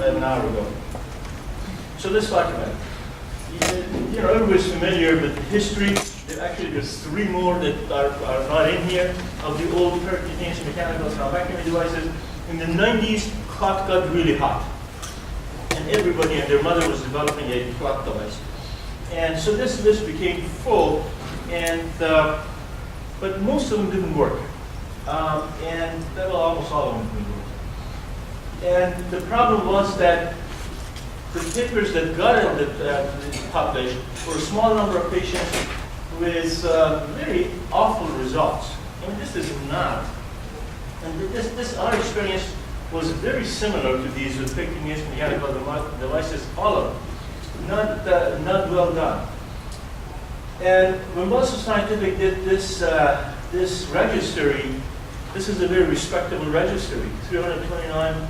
an hour ago. So let's talk about it. Everybody's familiar with the history. Actually, there's 3 more that are not in here of the old percutaneous mechanical thrombectomy devices. In the 90s, clot got really hot. And everybody and their mother was developing a clot device. And so this list became full, but most of them didn't work. Almost all of them didn't work. And the problem was that the papers that got published were a small number of patients with very awful results. I mean, this is not. And our experience was very similar to these with percutaneous mechanical devices, all of them. Not well done. And when Boston Scientific did this registry, this is a very respectable registry. 329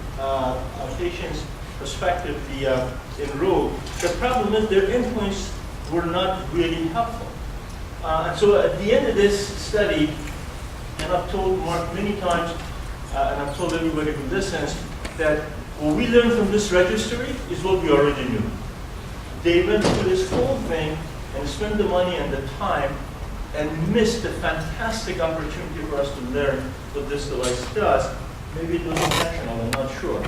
patients prospectively enrolled. The problem is their endpoints were not really helpful. And so at the end of this study, and I've told Mark many times, and I've told everybody who listens, that what we learned from this registry is what we already knew. They went through this whole thing and spent the money and the time and missed the fantastic opportunity for us to learn what this device does. Maybe it was intentional, I'm not sure.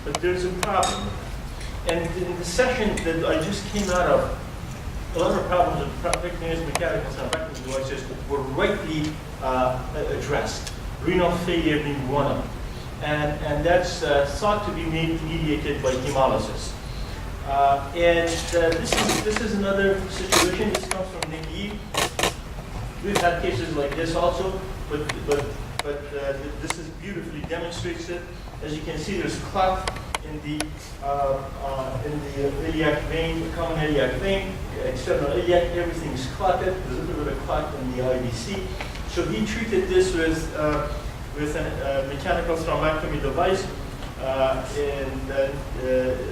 But there's a problem. And in the session that I just came out of, a lot of problems with percutaneous mechanical thrombectomy devices were rightly addressed. Renal failure being one of them. And that's thought to be mediated by hemolysis. This is another situation. This comes from Nick Yee. We've had cases like this also, but this is beautifully demonstrates it. As you can see, there's clot in the iliac vein, common iliac vein, external iliac. Everything is clotted. There's a little bit of clot in the IVC. So he treated this with a mechanical thrombectomy device. I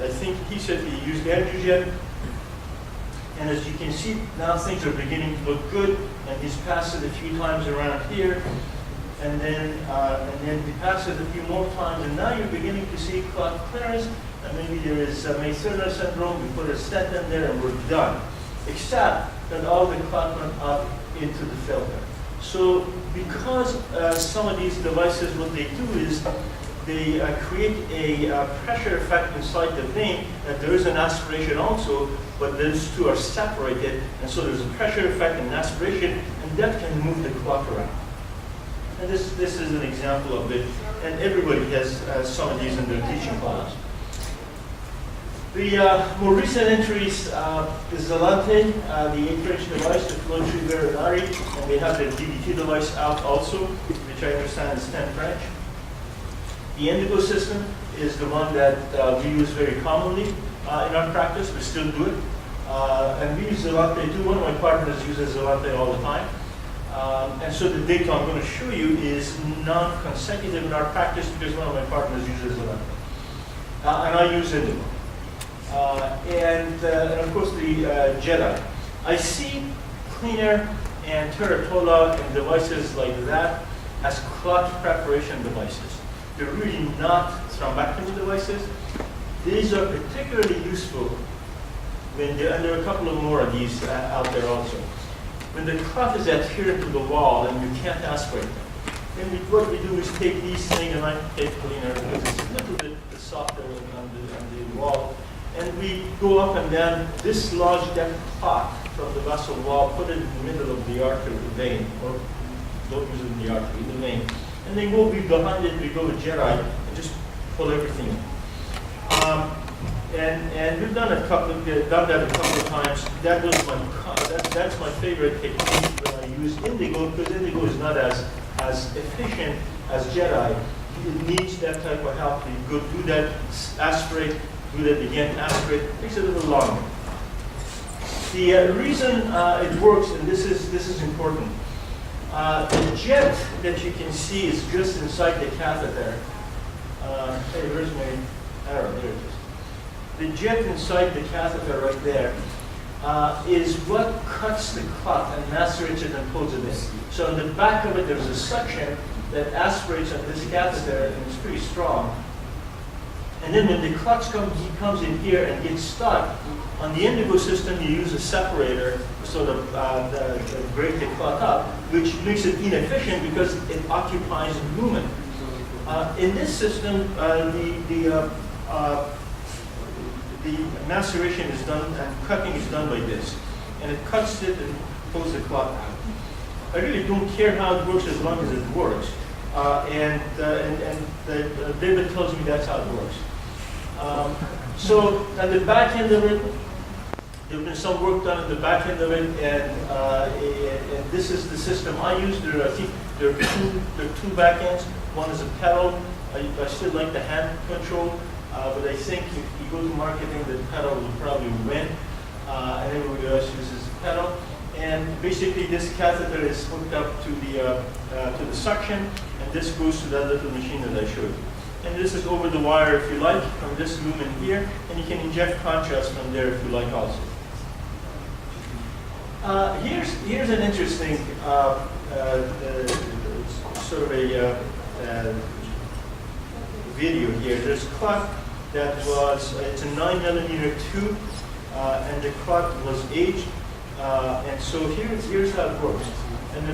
think he said he used angiogen. And as you can see, now things are beginning to look good. And he's passed it a few times around here. And then he passed it a few more times. And now you're beginning to see clot clearance. And maybe there is May-Thurner syndrome. We put a stent in there and we're done. Except that all the clot went up into the filter. So because some of these devices, what they do is they create a pressure effect inside the vein, that there is an aspiration also, but those two are separated, and so there's a pressure effect and aspiration, and that can move the clot around. And this is an example of it, and everybody has some of these in their teaching class. The more recent entries is Zalante, the 8-branch device, the flow trigger and ARI, and they have their DVT device out also, which I understand is 10-branch. The Indigo system is the one that we use very commonly in our practice. We still do it. And we use Zalante too. One of my partners uses Zalante all the time. And so the data I'm going to show you is non-consecutive in our practice because one of my partners uses Zalante. And I use Indigo. And of course the JETi. I see cleaner and Teratola and devices like that as clot preparation devices. They're really not thrombectomy devices. These are particularly useful when and there are a couple of more of these out there also. When the clot is adherent to the wall and you can't aspirate them, then what we do is take these things, and I take cleaner because it's a little bit softer on the wall, and we go up and down this large depth clot from the vessel wall, put it in the middle of the artery, the vein, or don't use it in the artery, in the vein. And then go behind it, we go with JETi and just pull everything in. And we've done that a couple of times. That's my favorite technique when I use Indigo, because Indigo is not as efficient as JETi. It needs that type of help. You go do that, aspirate, do that again, aspirate. It takes a little longer. The reason it works, and this is important. The jet that you can see is just inside the catheter. Hey, where's my arrow? There it is. The jet inside the catheter right there is what cuts the clot and macerates it and pulls it in. So on the back of it, there's a suction that aspirates on this catheter, and it's pretty strong. And then when the clot he comes in here and gets stuck, on the indigo system you use a separator to sort of break the clot up, which makes it inefficient because it occupies lumen. In this system, the maceration is done and cutting is done by this. And it cuts it and pulls the clot out. I really don't care how it works as long as it works. David tells me that's how it works. So at the back end of it, there's been some work done at the back end of it, and this is the system I use. There are two back ends. One is a pedal. I still like the hand control, but I think if you go to marketing, the pedal will probably win. And everybody else uses the pedal. And basically, this catheter is hooked up to the suction, and this goes to that little machine that I showed you. And this is over the wire, if you like, from this lumen here, and you can inject contrast from there if you like also. Here's an interesting sort of a video here. There's clot that was, it's a 9mm tube, and the clot was aged. And so here's how it works. And the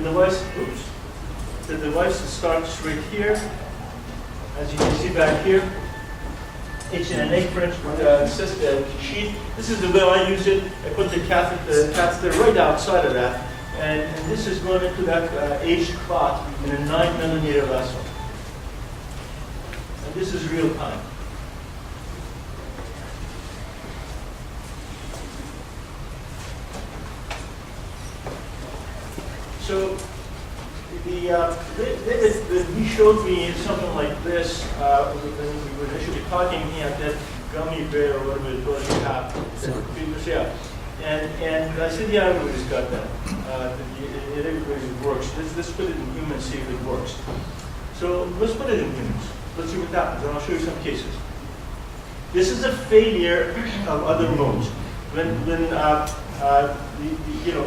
device starts right here. As you can see back here, it's in an 8-inch sheet. This is the way I use it. I put the catheter right outside of that. And this is going into that aged clot in a 9mm vessel. And this is real time. So he showed me something like this when we were initially talking. He had that gummy bear or whatever it was. Yeah. And I said, yeah, everybody's got that. Everybody works. Let's put it in humans, see if it works. So let's put it in humans. Let's see what happens, and I'll show you some cases. This is a failure of other modes. When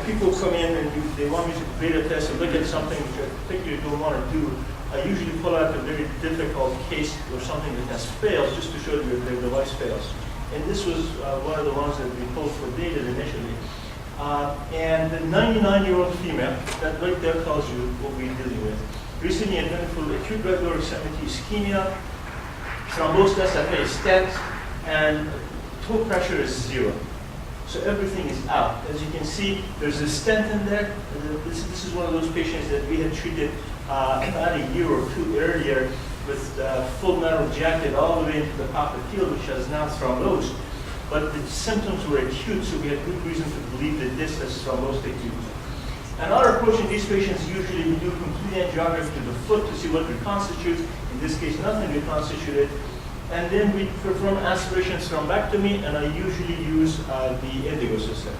people come in and they want me to beta test and look at something which I particularly don't want to do, I usually pull out a very difficult case or something that has failed just to show you if their device fails. And this was one of the ones that we pulled for beta initially. And the 99-year-old female, that right there tells you what we're dealing with. Recently admitted for acute regular extremity ischemia, thrombosis, SFA stent, and toe pressure is 0. So everything is out. As you can see, there's a stent in there. This is one of those patients that we had treated about a year or two earlier with full metal jacket all the way into the popliteal, which has now thrombosed. But the symptoms were acute, so we had good reason to believe that this has thrombosed acute. And our approach in these patients, usually we do complete angiography to the foot to see what reconstitutes. In this case, nothing reconstituted. And then we perform aspiration thrombectomy, and I usually use the indigo system.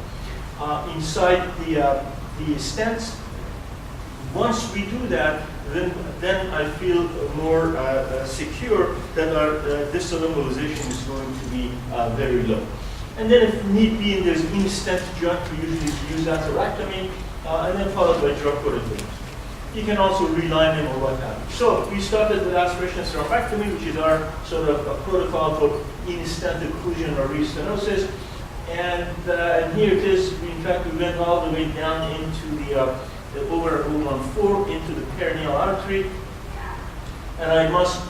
Inside the stents, once we do that, then I feel more secure that our distal embolization is going to be very low. And then if need be, and there's in-stent joint, we usually use atherectomy, and then followed by drug-coated balloons. You can also reline them or what have you. So we started with aspiration thrombectomy, which is our sort of a protocol for in-stent occlusion or restenosis. And here it is. In fact, we went all the way down into the over 014 into the perineal artery. And I must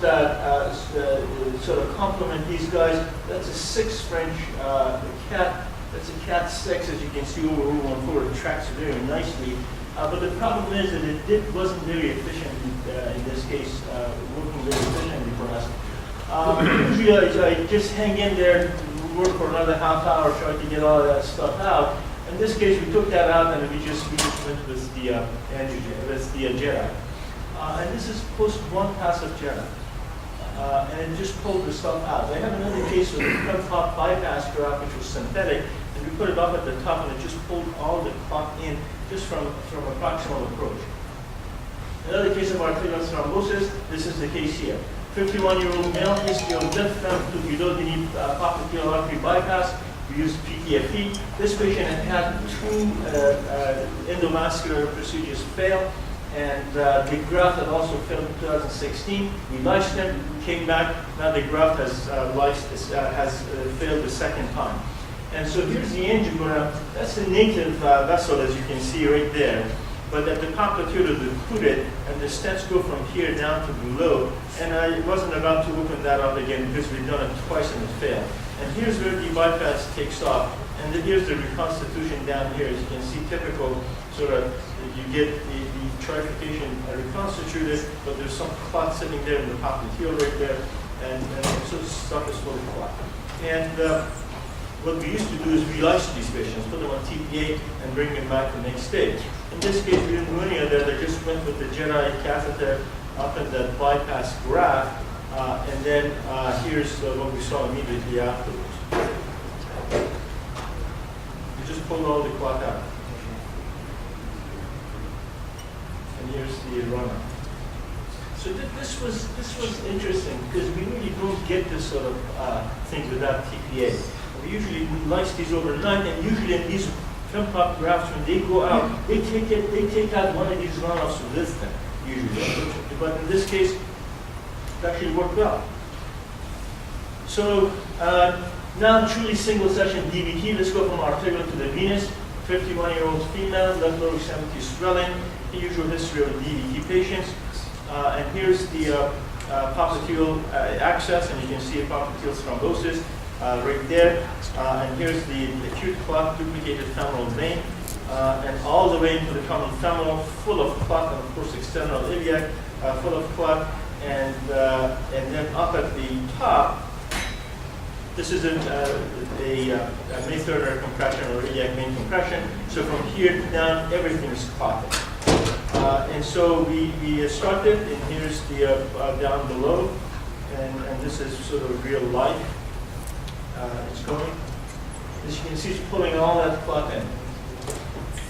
sort of compliment these guys. That's a 6 French cat. That's a cat 6, as you can see, over 014. It tracks very nicely. But the problem is that it wasn't very efficient in this case, working very efficiently for us. Usually I just hang in there, work for another half hour, try to get all of that stuff out. In this case, we took that out and we just went with the JETi. And this is post one pass of JETi. And it just pulled the stuff out. I have another case with a front top bypass graft, which was synthetic, and we put it up at the top and it just pulled all the clot in just from a proximal approach. Another case of arterial thrombosis, this is the case here. 51-year-old male, history of left to below the knee popliteal artery bypass. We used PTFE. This patient had had 2 endovascular procedures fail, And the graft had also failed in 2016. We lysed him, came back. Now the graft has failed the second time. And so here's the angiogram. That's the native vessel, as you can see right there. But at the popliteal is occluded, and the stents go from here down to below. And I wasn't about to open that up again because we've done it twice and it failed. And here's where the bypass takes off. And then here's the reconstitution down here. As you can see, typical sort of, you get the trifurcation reconstituted, but there's some clot sitting there in the popliteal right there. And so this stuff is full of clot. And what we used to do is we lyse these patients, put them on TPA, and bring them back the next day. In this case, we didn't do any of that. I just went with the JETi catheter up in that bypass graft, and then here's what we saw immediately afterwards. We just pulled all the clot out. And here's the runner. So this was interesting because we really don't get this sort of thing without TPA. We usually lyse these overnight, and usually in these film pop grafts, when they go out, they take out one of these runoffs with them, usually. But in this case, it actually worked well. So now truly single session DVT. Let's go from arterial to the venous. 51-year-old female, left lower extremity swelling, the usual history of DVT patients. And here's the popliteal access, and you can see a popliteal thrombosis. Right there, and here's the acute clot, duplicated femoral vein, and all the way into the common femoral, full of clot, and of course external iliac, full of clot, and then up at the top, this is a main third compression or iliac main compression. So from here down, everything is clotted. And so we started, and here's the down below, and this is sort of real life. It's going. As you can see, it's pulling all that clot in.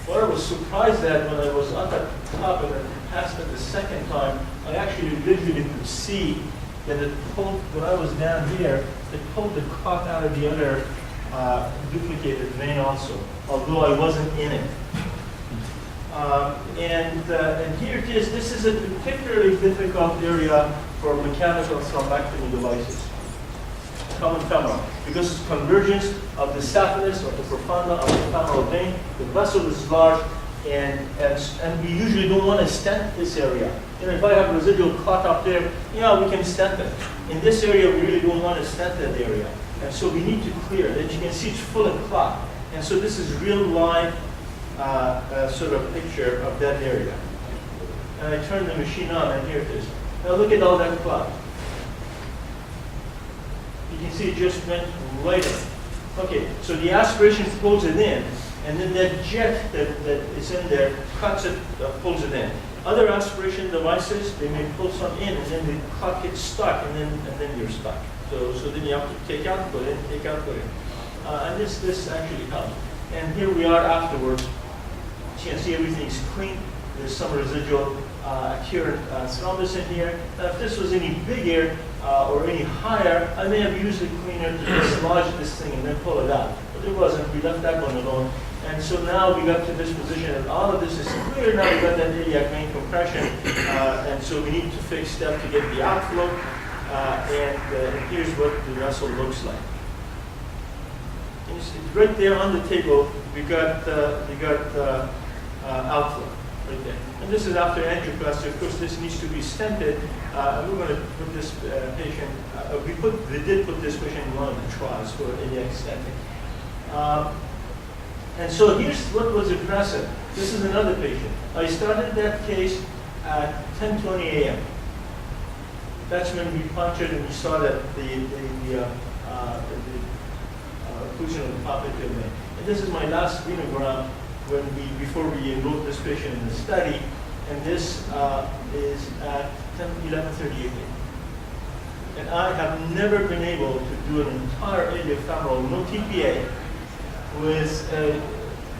What I was surprised at when I was up at the top and then passed it the second time, I actually visually could see that it pulled, when I was down here, it pulled the clot out of the other duplicated vein also, although I wasn't in it. And here it is. This is a particularly difficult area for mechanical thrombectomy devices. Common femoral, because it's convergence of the saphenous or the profunda of the femoral vein. The vessel is large, and we usually don't want to stent this area. You know, if I have residual clot up there, yeah, we can stent it. In this area, we really don't want to stent that area, and so we need to clear it. As you can see, it's full of clot, and so this is real live sort of picture of that area. And I turn the machine on, and here it is. Now look at all that clot. You can see it just went right in. Okay, so the aspiration pulls it in, and then that jet that is in there cuts it, pulls it in. Other aspiration devices, they may pull some in, and then the clot gets stuck, and then you're stuck. So then you have to take out, put in, take out, put in. And this actually helps. And here we are afterwards. You can see everything's clean. There's some residual adherent thrombus in here. Now, if this was any bigger or any higher, I may have used a cleaner to dislodge this thing and then pull it out. But it wasn't. We left that one alone. And so now we got to this position, and all of this is clear. Now we got that iliac vein compression, and so we need to fix step to get the outflow. And here's what the vessel looks like. And you see, right there on the table, we got outflow. Right there. And this is after angioplasty. Of course, this needs to be stented. We're going to put this patient, we did put this patient in one of the trials for iliac stenting. And so here's what was impressive. This is another patient. I started that case at 10:20 a.m. That's when we punctured and we saw that the occlusion of the popliteal vein. And this is my last venogram before we enrolled this patient in the study, and this is at 11:38 a.m. And I have never been able to do an entire iliofemoral, no TPA, with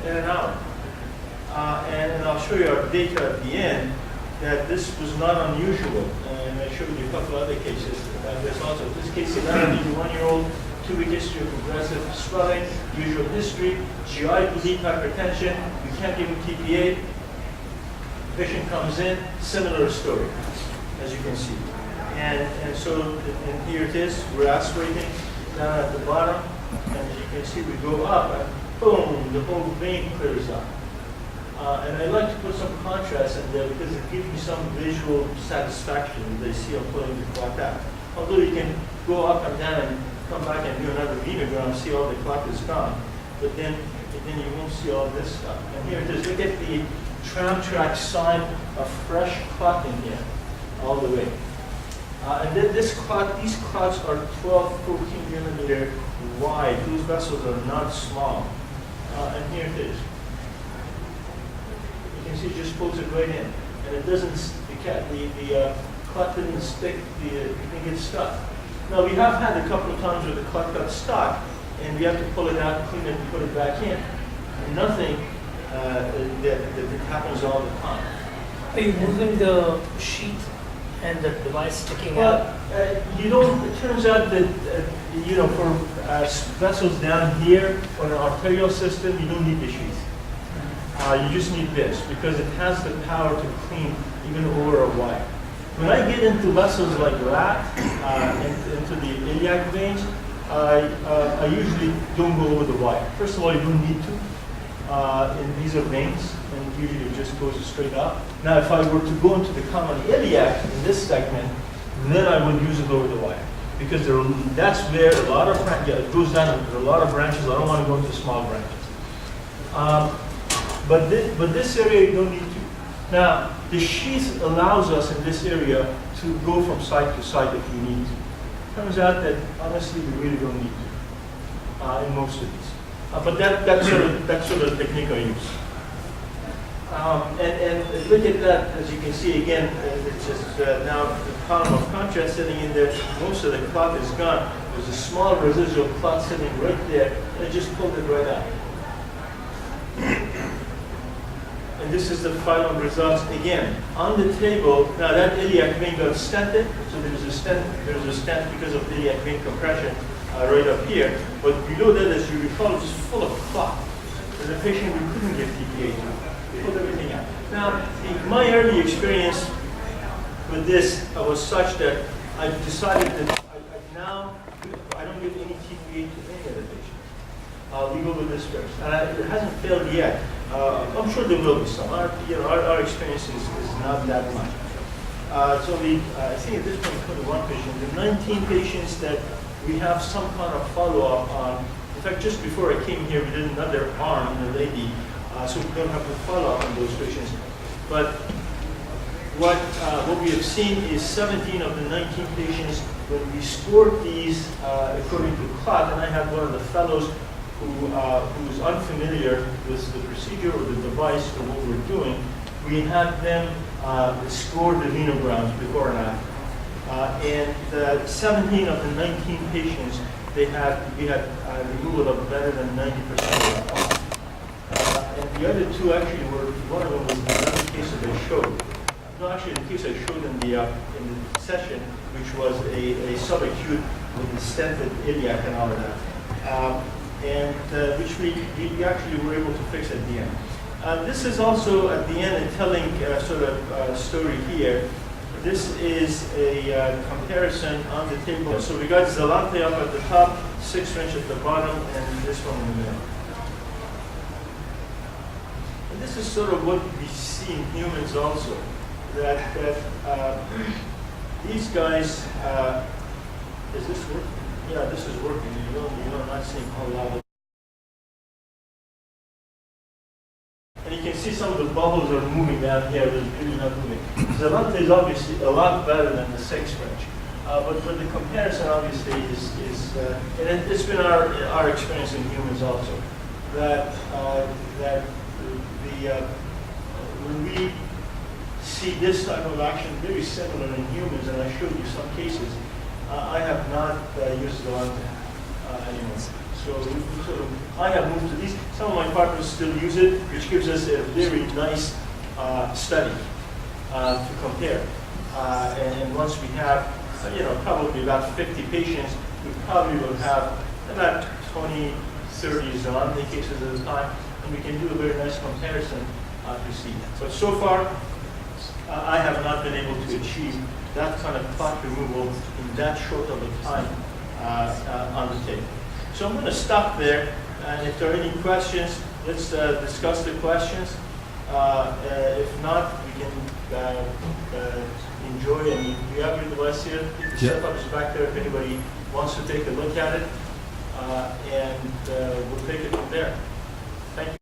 in an hour. And I'll show you our data at the end that this was not unusual. And I showed you a couple other cases. There's also this case, 81-year-old, 2-week history of progressive swelling, usual history, GI bleed, hypertension. We can't give him TPA. Patient comes in, similar story, as you can see. And so, and here it is, we're aspirating down at the bottom, and as you can see, we go up, and boom, the whole vein clears up. And I like to put some contrast in there because it gives me some visual satisfaction as they see I'm pulling the clot out. Although you can go up and down and come back and do another venogram and see all the clot is gone, but then you won't see all this stuff. And here it is. Look at the tram track sign of fresh clot in here, all the way. And then these clots are 12, 14 millimeter wide. Those vessels are not small. And here it is. You can see it just pulls it right in. And it doesn't, the clot didn't stick, it didn't get stuck. Now we have had a couple of times where the clot got stuck, and we have to pull it out, clean it, and put it back in. And nothing that happens all the time. Are you moving the sheet and the device sticking Well, out? you don't, it turns out that, you know, for vessels down here on an arterial system, you don't need the sheath. You just need this because it has the power to clean even over a wire. When I get into vessels like that, into the iliac veins, I usually don't go over the wire. First of all, you don't need to. And these are veins, and usually it just goes straight up. Now, if I were to go into the common iliac in this segment, then I would use it over the wire. Because that's where a lot of, it goes down, there are a lot of branches. I don't want to go into small branches. But this area, you don't need to. Now, the sheath allows us in this area to go from side to side if you need to. Turns out that, honestly, we really don't need to in most of these. But that's sort of the technique I use. And look at that, as you can see again, it's just now the column of contrast sitting in there. Most of the clot is gone. There's a small residual clot sitting right there, and it just pulled it right out. And this is the final results again on the table. Now that iliac vein got stented, so there's a stent because of iliac vein compression. Right up here, but below that, as you recall, it was full of clot. As a patient, we couldn't get TPA to. We pulled everything out. Now, my early experience with this was such that I decided that I don't give any TPA to any other patient. We go with this first, and it hasn't failed yet. I'm sure there will be some. Our experience is not that much. So I think at this point, 21 patients, the 19 patients that we have some kind of follow-up on. In fact, just before I came here, we did another arm in a lady, so we don't have to follow up on those patients. But what we have seen is 17 of the 19 patients, when we scored these according to clot, and I have one of the fellows who's unfamiliar with the procedure or the device or what we're doing, we had them score the venograms before and after. And 17 of the 19 patients, we had removal of better than 90% of them. And the other two actually were, one of them was another case that I showed. No, actually the case I showed in the session, which was a subacute with the stented iliac and all of that. Which we actually were able to fix at the end. This is also at the end a telling sort of story here. This is a comparison on the table. So we got Zelante up at the top, 6 French at the bottom, and this one in the middle. And this is sort of what we see in humans also. That these guys, is this working? Yeah, this is working. You're not seeing a whole lot of. And you can see some of the bubbles are moving down here, but it's really not moving. Zelante is obviously a lot better than the 6 French. But the comparison obviously is and it's been our experience in humans also, that when we see this type of action very similar in humans, and I showed you some cases, I have not used Zelante anymore. So I have moved to these. Some of my partners still use it, which gives us a very nice study to compare. And once we have, probably about 50 patients, we probably will have about 20, 30 Zelante cases at a time, and we can do a very nice comparison to see. But so far, I have not been able to achieve that kind of plaque removal in that short of a time on the tape. So I'm going to stop there, and if there are any questions, let's discuss the questions. If not, we can enjoy, and you have your device here. The setup is back there if anybody wants to take a look at it, and we'll take it from there.